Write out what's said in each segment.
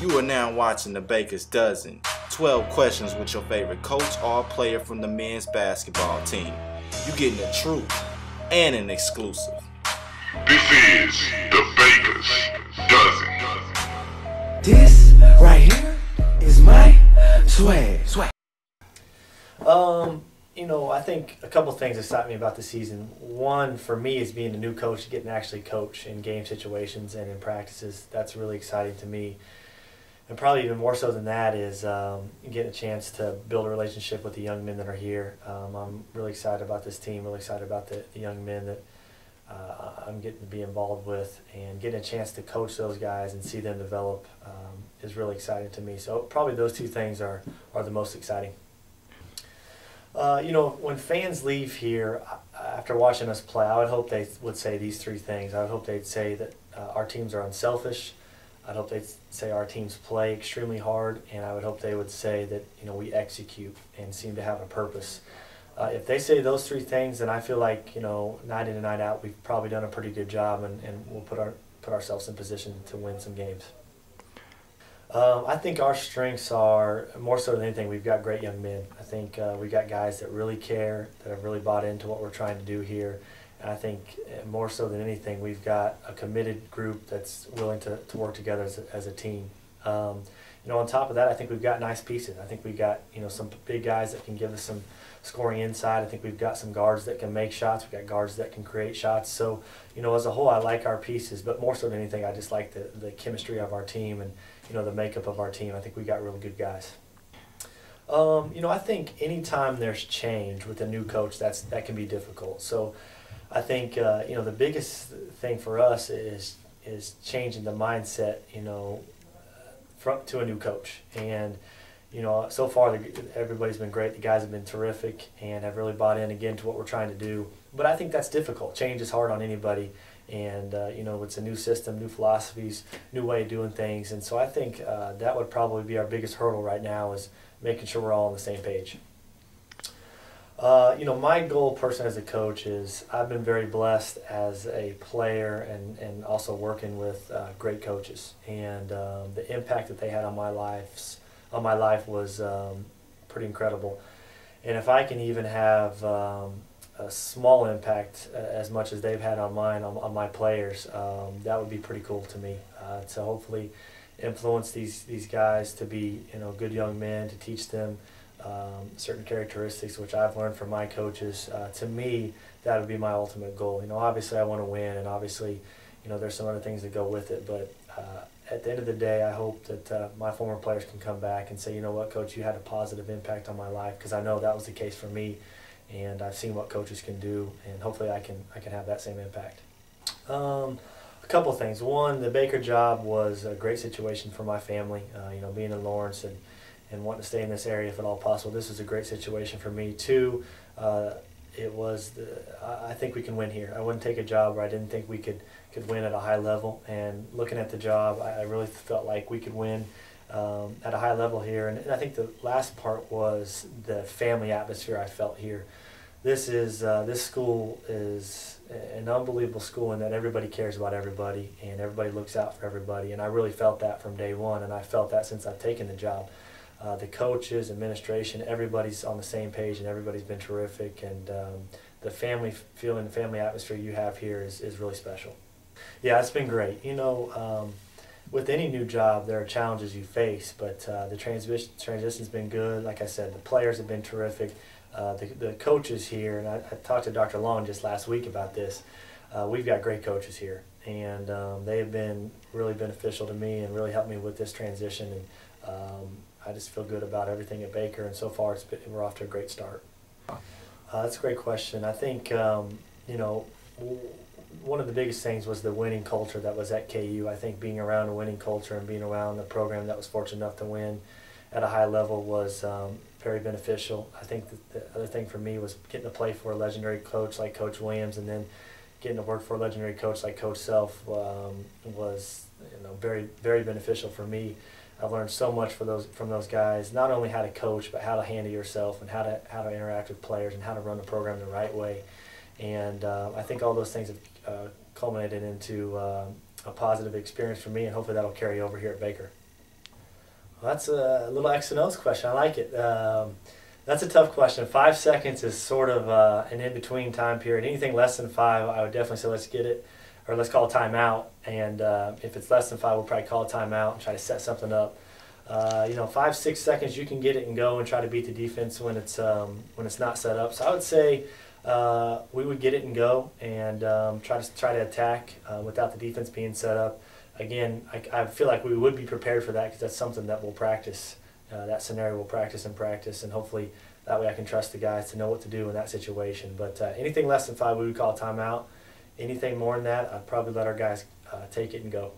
You are now watching the Baker's Dozen. 12 questions with your favorite coach or player from the men's basketball team. You getting the truth and an exclusive. This is the Baker's Dozen. This right here is my swag. I think a couple things excite me about the season. One, for me, is being a new coach, getting to actually coach in game situations and in practices. That's really exciting to me. And probably even more so than that is getting a chance to build a relationship with the young men that are here. I'm really excited about this team, really excited about the young men that I'm getting to be involved with, and getting a chance to coach those guys and see them develop is really exciting to me. So probably those two things are the most exciting. When fans leave here after watching us play, I would hope they would say these three things. I would hope they'd say that our teams are unselfish. I'd hope they'd say our teams play extremely hard, and I would hope they would say that we execute and seem to have a purpose. If they say those three things, then I feel like night in and night out we've probably done a pretty good job, and we'll put ourselves in position to win some games. I think our strengths are, more so than anything, we've got great young men. I think we've got guys that really care, that have really bought into what we're trying to do here. And I think more so than anything, we've got a committed group that's willing to work together as a team. On top of that, I think we've got nice pieces. I think we've got some big guys that can give us some scoring inside. I think we've got some guards that can make shots. We've got guards that can create shots. So, as a whole, I like our pieces. But more so than anything, I just like the chemistry of our team and the makeup of our team. I think we got really good guys. I think anytime there's change with a new coach, that can be difficult. So I think the biggest thing for us is changing the mindset to a new coach. And so far everybody's been great. The guys have been terrific and have really bought in again to what we're trying to do. But I think that's difficult. Change is hard on anybody. And it's a new system, new philosophies, new way of doing things. And so I think that would probably be our biggest hurdle right now, is making sure we're all on the same page. My goal personally as a coach is I've been very blessed as a player and also working with great coaches. And the impact that they had on my life was pretty incredible. And if I can even have a small impact as much as they've had on mine, on my players, that would be pretty cool to me. To hopefully influence these guys to be good young men, to teach them certain characteristics which I've learned from my coaches. To me, that would be my ultimate goal. Obviously I want to win, and obviously there's some other things that go with it, but at the end of the day, I hope that my former players can come back and say, what, Coach, you had a positive impact on my life, because I know that was the case for me. And I've seen what coaches can do, and hopefully I can have that same impact. A couple of things. One, the Baker job was a great situation for my family. Being in Lawrence and wanting to stay in this area if at all possible. This was a great situation for me. Two, I think we can win here. I wouldn't take a job where I didn't think we could win at a high level. And looking at the job, I really felt like we could win at a high level here. And I think the last part was the family atmosphere I felt here. This school is an unbelievable school in that everybody cares about everybody and everybody looks out for everybody. And I really felt that from day one, and I felt that since I've taken the job. The coaches, administration, everybody's on the same page, and everybody's been terrific. And the family feeling, the family atmosphere you have here is really special. Yeah, it's been great. With any new job, there are challenges you face, but the transition's been good. Like I said, the players have been terrific. The coaches here, and I talked to Dr. Long just last week about this. We've got great coaches here, and they have been really beneficial to me and really helped me with this transition. And I just feel good about everything at Baker, and so far we're off to a great start. That's a great question. I think one of the biggest things was the winning culture that was at KU. I think being around a winning culture and being around a program that was fortunate enough to win at a high level was very beneficial. I think the other thing for me was getting to play for a legendary coach like Coach Williams, and then getting to work for a legendary coach like Coach Self was very, very beneficial for me. I've learned so much from those guys, not only how to coach, but how to handle yourself and how to interact with players and how to run the program the right way. And I think all those things have culminated into a positive experience for me, and hopefully that'll carry over here at Baker. Well, that's a little X and O's question. I like it. That's a tough question. 5 seconds is sort of an in-between time period. Anything less than 5, I would definitely say let's get it, or let's call a timeout. And if it's less than 5, we'll probably call a timeout and try to set something up. 5, 6 seconds, you can get it and go and try to beat the defense when it's not set up. So I would say we would get it and go and try to attack without the defense being set up. Again, I feel like we would be prepared for that because that's something that we'll practice. That scenario we'll practice, and hopefully that way I can trust the guys to know what to do in that situation. But anything less than 5, we would call a timeout. Anything more than that, I'd probably let our guys take it and go.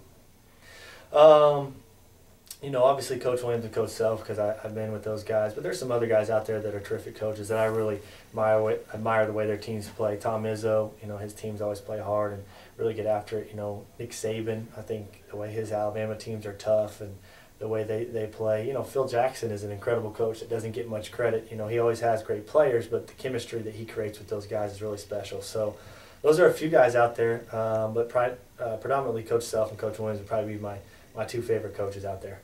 Obviously Coach Williams and Coach Self, because I've been with those guys. But there's some other guys out there that are terrific coaches that I really admire the way their teams play. Tom Izzo, his teams always play hard and really get after it. Nick Saban, I think the way his Alabama teams are tough and the way they play. Phil Jackson is an incredible coach that doesn't get much credit. He always has great players, but the chemistry that he creates with those guys is really special. So those are a few guys out there, but predominantly Coach Self and Coach Williams would probably be my 2 favorite coaches out there.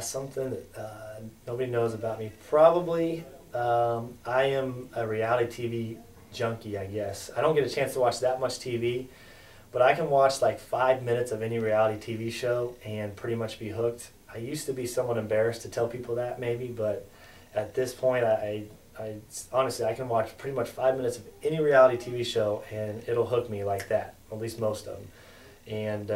Something that nobody knows about me. Probably I am a reality TV junkie, I guess. I don't get a chance to watch that much TV, but I can watch like 5 minutes of any reality TV show and pretty much be hooked. I used to be somewhat embarrassed to tell people that maybe, but at this point I honestly I can watch pretty much 5 minutes of any reality TV show and it'll hook me like that, at least most of them. And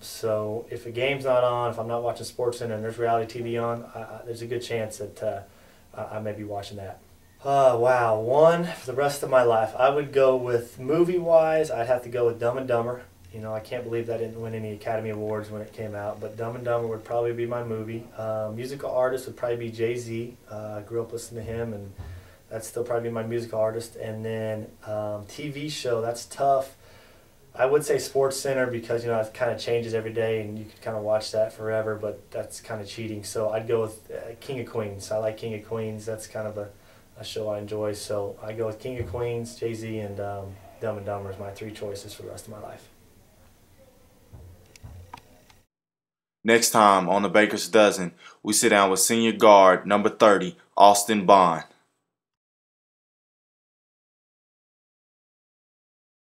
so if a game's not on, if I'm not watching SportsCenter and there's reality TV on, there's a good chance that I may be watching that. Wow, one for the rest of my life. I would go with movie-wise, I'd have to go with Dumb and Dumber. I can't believe that didn't win any Academy Awards when it came out, but Dumb and Dumber would probably be my movie. Musical artist would probably be Jay-Z. I grew up listening to him, and that's still probably my musical artist. And then TV show, that's tough. I would say SportsCenter because it kind of changes every day and you could kind of watch that forever, but that's kind of cheating. So I'd go with King of Queens. I like King of Queens. That's kind of a show I enjoy. So I go with King of Queens, Jay-Z, and Dumb and Dumber is my 3 choices for the rest of my life. Next time on the Baker's Dozen, we sit down with senior guard number 30, Austin Bond.